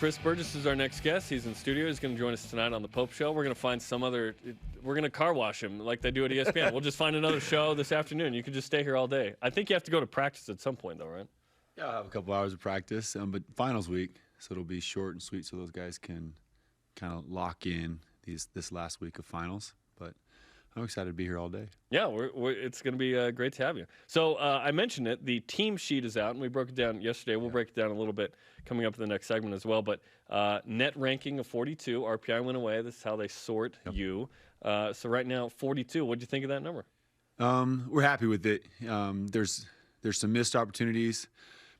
Chris Burgess is our next guest. He's in studio. He's going to join us tonight on the Pope Show. We're going to find we're going to car wash him like they do at ESPN. We'll just find another show this afternoon. You can just stay here all day. I think you have to go to practice at some point, though, right? Yeah, I'll have a couple hours of practice, but finals week, so it'll be short and sweet so those guys can kind of lock in this last week of finals. But I'm excited to be here all day. Yeah, it's going to be great to have you. So I mentioned it. The team sheet is out, and we broke it down yesterday. We'll break it down a little bit coming up in the next segment as well. But net ranking of 42, RPI went away. This is how they sort you. So right now, 42. What do you think of that number? We're happy with it. There's some missed opportunities,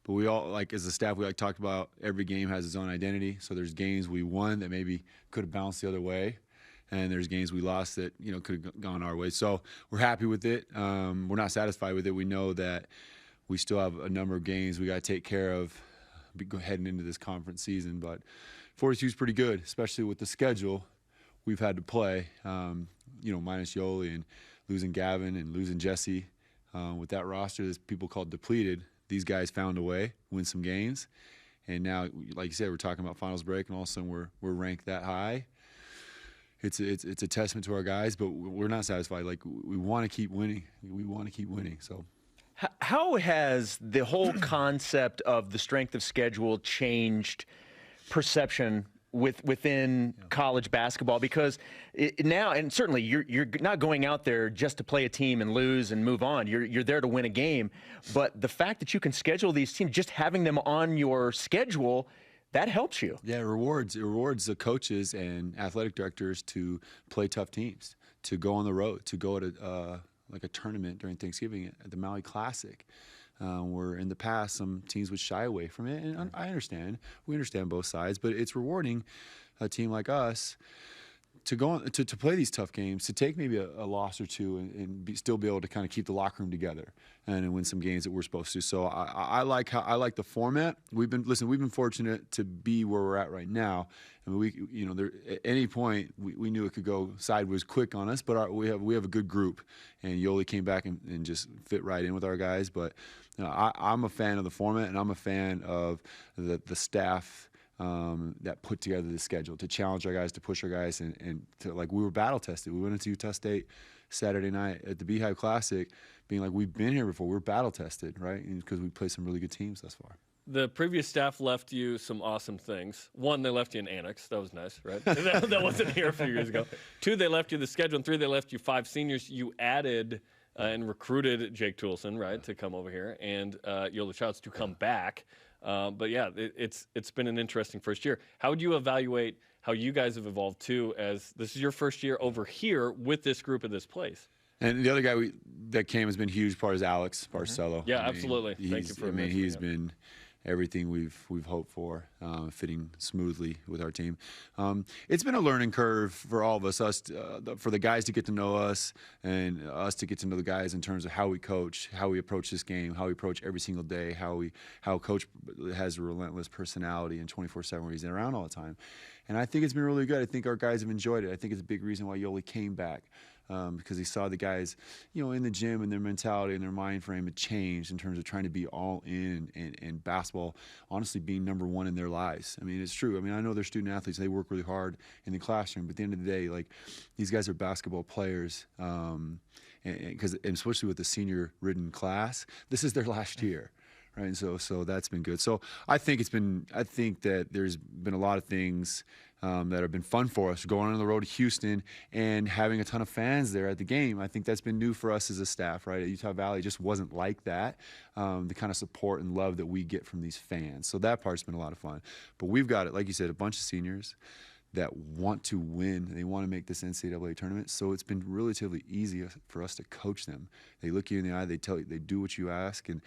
but we all, like as a staff, we talked about every game has its own identity. So there's games we won that maybe could have bounced the other way. And there's games we lost that, could have gone our way. So we're happy with it. We're not satisfied with it. We know that we still have a number of games we got to take care of heading into this conference season. But 42 is pretty good, especially with the schedule we've had to play, minus Yoli and losing Gavin and losing Jesse. With that roster, there's people called depleted. These guys found a way, win some games. And now, like you said, we're talking about finals break, and all of a sudden we're ranked that high. It's a testament to our guys, but we're not satisfied. Like, we want to keep winning. We want to keep winning. So, how has the whole concept of the strength of schedule changed perception within college basketball? Because now, and certainly you're not going out there just to play a team and lose and move on. You're there to win a game. But the fact that you can schedule these teams, just having them on your schedule, that helps you. Yeah, it rewards the coaches and athletic directors to play tough teams, to go on the road, to go at a tournament during Thanksgiving at the Maui Classic, where in the past some teams would shy away from it. And I understand. We understand both sides. But it's rewarding a team like us to go on, to play these tough games, to take maybe a loss or two and still be able to kind of keep the locker room together and win some games that we're supposed to. So I like the format. We've been fortunate to be where we're at right now. I mean, at any point we knew it could go sideways quick on us, but we have a good group, and Yoli came back and just fit right in with our guys. But I'm a fan of the format, and I'm a fan of the staff that put together the schedule to challenge our guys, to push our guys, and to, like, we were battle tested. We went into Utah State Saturday night at the Beehive Classic being like, we've been here before. We're battle tested, right? Because we played some really good teams thus far. The previous staff left you some awesome things. One, they left you an annex. That was nice, right? that wasn't here a few years ago. Two, they left you the schedule. And three, they left you 5 seniors. You added and recruited Jake Toulson, right, to come over here, and Yola Childs to come back. But yeah, it's been an interesting first year. How would you evaluate how you guys have evolved too, as this is your first year over here with this group at this place? And the other guy that came has been huge part is Alex Barcelo. Yeah, absolutely. Thank you for mentioning he's been everything we've hoped for, fitting smoothly with our team. It's been a learning curve for all of us, for the guys to get to know us, and us to get to know the guys in terms of how we coach, how we approach this game, how we approach every single day, how Coach has a relentless personality and 24/7 where he's around all the time. And I think it's been really good. I think our guys have enjoyed it. I think it's a big reason why Yoli came back. Because he saw the guys, in the gym, and their mentality and their mind frame had changed in terms of trying to be all in and basketball, honestly, being number one in their lives. I mean, it's true. I mean, I know they're student athletes. They work really hard in the classroom. But at the end of the day, like, these guys are basketball players. And especially with the senior-ridden class, this is their last year. Right, and so that's been good. So I think that there's been a lot of things that have been fun for us, going on the road to Houston and having a ton of fans there at the game. I think that's been new for us as a staff, right? At Utah Valley, it just wasn't like that, the kind of support and love that we get from these fans. So that part's been a lot of fun. But we've got it, like you said, a bunch of seniors that want to win. They want to make this NCAA tournament. So it's been relatively easy for us to coach them. They look you in the eye, they tell you, they do what you ask, and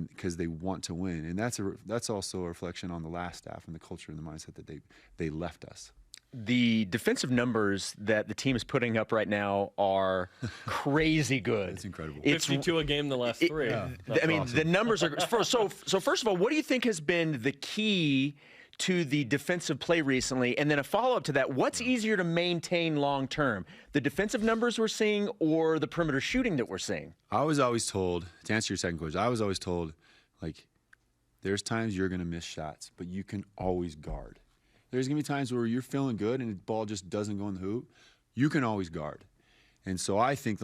because they want to win. And that's also a reflection on the last staff and the culture and the mindset that they left us. The defensive numbers that the team is putting up right now are crazy good. It's incredible. 52 a game the last 3. I mean, awesome. The numbers are so first of all, what do you think has been the key to the defensive play recently? And then a follow-up to that, what's easier to maintain long-term? The defensive numbers we're seeing or the perimeter shooting that we're seeing? I was always told, to answer your second question, I was always told, like, there's times you're going to miss shots, but you can always guard. There's going to be times where you're feeling good and the ball just doesn't go in the hoop. You can always guard. And so I think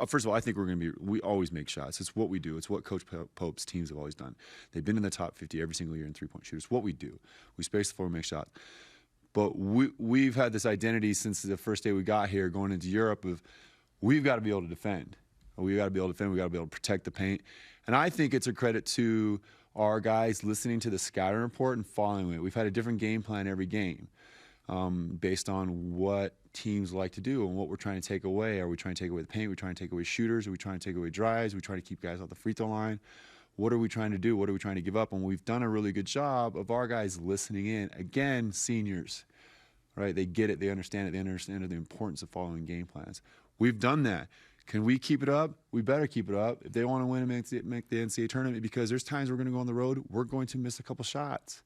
first of all, I think we always make shots. It's what we do. It's what Coach Pope's teams have always done. They've been in the top 50 every single year in three-point shooters. It's what we do. We space the floor, we make shots. But we've had this identity since the first day we got here going into Europe of we've got to be able to defend. We've got to be able to defend. We've got to be able to protect the paint. And I think it's a credit to our guys listening to the scouting report and following it. We've had a different game plan every game based on what teams like to do and what we're trying to take away. Are we trying to take away the paint? Are we trying to take away shooters? Are we trying to take away drives? Are we trying to keep guys off the free throw line? What are we trying to do? What are we trying to give up? And we've done a really good job of our guys listening in. Again, seniors, right? They get it. They understand it. They understand the importance of following game plans. We've done that. Can we keep it up? We better keep it up. If they want to win and make the NCAA tournament, because there's times we're going to go on the road, we're going to miss a couple shots.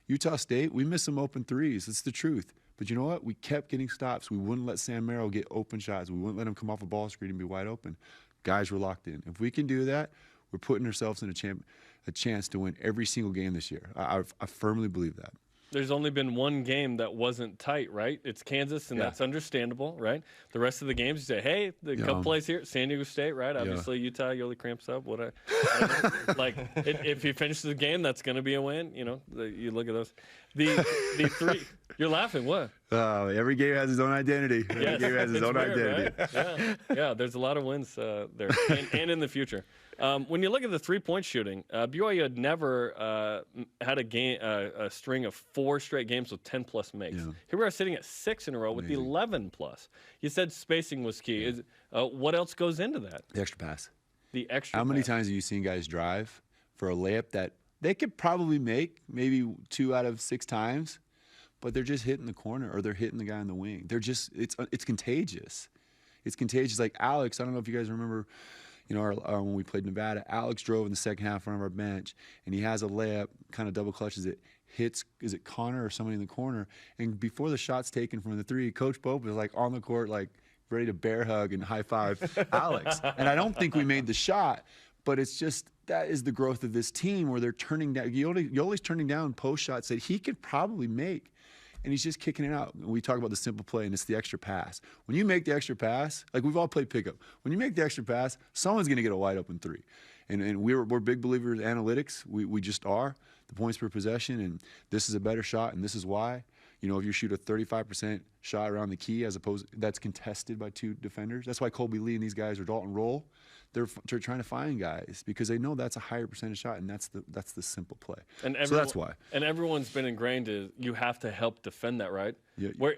Utah State, we missed some open threes. It's the truth. But you know what? We kept getting stops. We wouldn't let Sam Merrill get open shots. We wouldn't let him come off a ball screen and be wide open. Guys were locked in. If we can do that, we're putting ourselves in a chance to win every single game this year. I firmly believe that. There's only been one game that wasn't tight, right? It's Kansas, and that's understandable, right? The rest of the games, you say, hey, the couple plays here, San Diego State, right? Obviously, Utah, Yoli cramps up. Like, if he finishes the game, that's going to be a win. You know, you look at those. The three, you're laughing, what? Every game has its own identity. Every game has its own identity. Right? Yeah, there's a lot of wins there, and in the future. When you look at the three-point shooting, BYU had never had a string of 4 straight games with 10-plus makes. Yeah. Here we are sitting at 6 in a row with the 11-plus. You said spacing was key. What else goes into that? The extra pass. The extra How many times have you seen guys drive for a layup that they could probably make maybe 2 out of 6 times, but they're just hitting the corner or they're hitting the guy on the wing. They're just it's contagious. It's contagious. Like Alex, I don't know if you guys remember, you know, when we played Nevada, Alex drove in the second half in front of our bench, and he has a layup, kind of double clutches it, hits, is it Connor or somebody in the corner? And before the shot's taken from the 3, Coach Pope is like on the court, like ready to bear hug and high five Alex. And I don't think we made the shot, but it's just that is the growth of this team where they're turning down. Yoli's turning down post shots that he could probably make, and he's just kicking it out. And we talk about the simple play, and it's the extra pass. When you make the extra pass, like we've all played pickup, when you make the extra pass, someone's going to get a wide open 3. And we're big believers in analytics. We just are. The points per possession, and this is a better shot, and this is why. You know, if you shoot a 35% shot around the key as opposed that's contested by 2 defenders, that's why Colby Lee and these guys are Dalton Roll. They're trying to find guys because they know that's a higher percentage shot, and that's the simple play. And so that's why. And everyone's been ingrained is you have to help defend that, right? Yeah. Where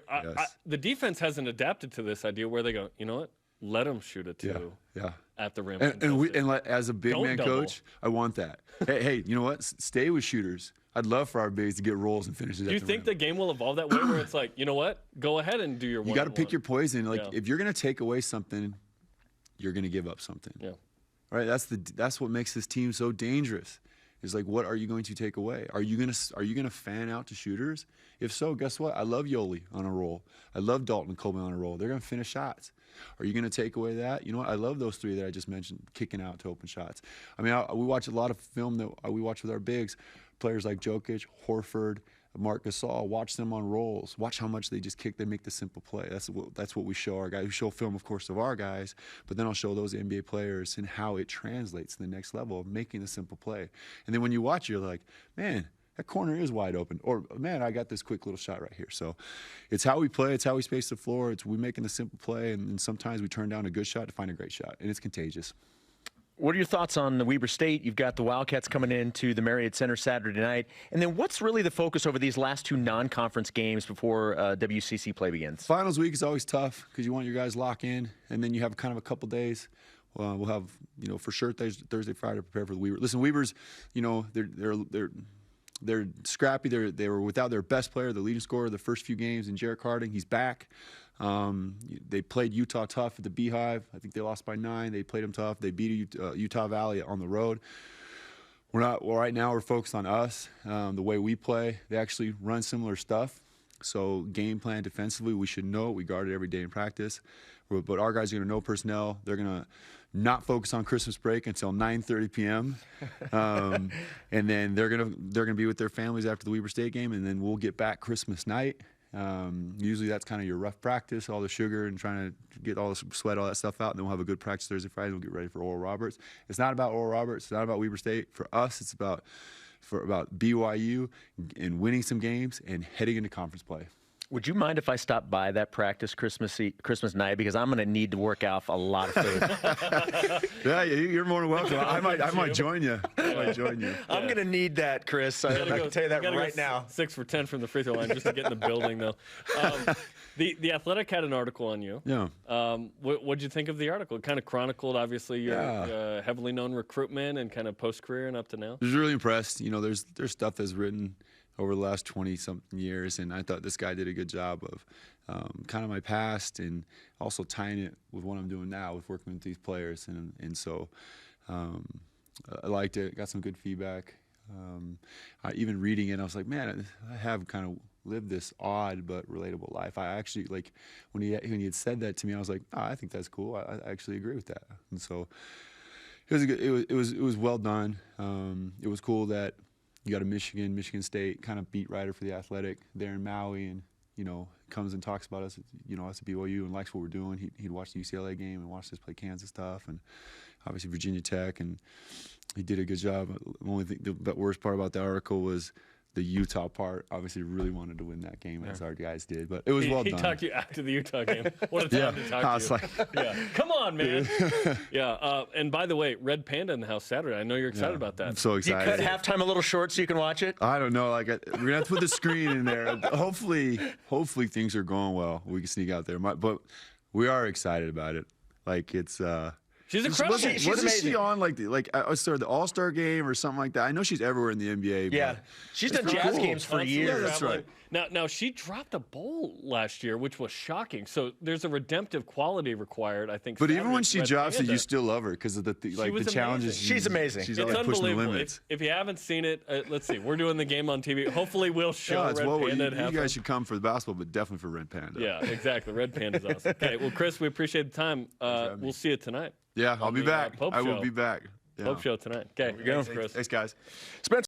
the defense hasn't adapted to this idea where they go, you know what? Let them shoot it too. Yeah. At the rim. And as a big man coach, I want that. hey, you know what? Stay with shooters. I'd love for our bigs to get rolls and finishes. Do you think the game will evolve that way, where it's like, you know what? Go ahead and do your one. You got to pick your poison. Like if you're going to take away something, you're going to give up something. Yeah. Right. That's what makes this team so dangerous. Is like, what are you going to take away? Are you gonna fan out to shooters? If so, guess what? I love Yoli on a roll. I love Dalton and Colby on a roll. They're gonna finish shots. Are you gonna take away that? You know what? I love those 3 that I just mentioned, kicking out to open shots. I mean, we watch a lot of film that we watch with our bigs, players like Jokic, Horford, Mark Gasol. Watch them on rolls. Watch how much they just kick. They make the simple play. That's what we show our guys. We show film, of course, of our guys, but then I'll show those NBA players and how it translates to the next level of making the simple play. And then when you watch, you're like, man, that corner is wide open. Or, man, I got this quick little shot right here. So it's how we play. It's how we space the floor. It's we making the simple play, and sometimes we turn down a good shot to find a great shot, and it's contagious. What are your thoughts on the Weber State? You've got the Wildcats coming into the Marriott Center Saturday night. And then what's really the focus over these last 2 non-conference games before WCC play begins? Finals week is always tough because you want your guys lock in, and then you have kind of a couple days. We'll have, you know, for sure Thursday, Friday to prepare for the Weber. Listen, Weber's, you know, they're scrappy. They were without their best player, the leading scorer, the first few games, in Jarrett Harding. He's back. They played Utah tough at the Beehive. I think they lost by 9. They played them tough. They beat Utah Valley on the road. Right now we're focused on us, the way we play. They actually run similar stuff. So game plan defensively, we should know. We guard it every day in practice. But our guys are going to know personnel. They're going to not focus on Christmas break until 9:30 p.m. And then they're gonna be with their families after the Weber State game, and then we'll get back Christmas night. Usually that's kind of your rough practice, all the sugar and trying to get all the sweat, all that stuff out, and then we'll have a good practice Thursday, Friday, and we'll get ready for Oral Roberts. It's not about Oral Roberts. It's not about Weber State. For us, it's about BYU and winning some games and heading into conference play. Would you mind if I stopped by that practice Christmas night, because I'm going to need to work off a lot of food? Yeah, you're more than welcome. I might join you. I'm going to need that, Chris. I can tell you that right now. 6 for 10 from the free throw line just to get in the building, though. The Athletic had an article on you. Yeah. What'd you think of the article? It kind of chronicled, obviously, your heavily known recruitment and kind of post-career and up to now. I was really impressed. There's stuff that's written over the last 20-something years, and I thought this guy did a good job of kind of my past and also tying it with what I'm doing now with working with these players. And so I liked it, got some good feedback. Even reading it, I was like, man, I have kind of lived this odd but relatable life. I actually, like, when he had said that to me, I was like, oh, I think that's cool. I actually agree with that. And so it was well done. It was cool that you got a Michigan State kind of beat writer for the Athletic there in Maui, and comes and talks about us, us at BYU, and likes what we're doing. He'd watched the UCLA game and watched us play Kansas stuff, and obviously Virginia Tech, and he did a good job. The only thing, the worst part about the article was the Utah part. Obviously, really wanted to win that game, as our guys did, but it was well done. He talked to you after the Utah game. What a time to talk to you. I was like, come on, man. And by the way, Red Panda in the house Saturday. I know you're excited about that. I'm so excited. You cut halftime a little short so you can watch it? I don't know. We're gonna have to put the screen in there. Hopefully things are going well. We can sneak out there, but we are excited about it. It's. She's incredible. Wasn't she on the All-Star game or something like that? I know she's everywhere in the NBA. Yeah, she's done jazz games for years. Yeah, that's right. Now she dropped a bowl last year, which was shocking. So there's a redemptive quality required, I think. But even when she drops it, you still love her because of the challenges. She's amazing. She's it's pushing the unbelievable. limits. If you haven't seen it, let's see. We're doing the game on TV. Hopefully, we'll show Red Panda. You guys should come for the basketball, but definitely for Red Panda. Yeah, exactly. Red Panda's awesome. Okay, well, Chris, we appreciate the time. We'll see you tonight. Yeah, I'll be back. Pope I will Show. be back. Pope Show tonight. Okay, There we go. Thanks, Chris. Thanks, guys. Spencer.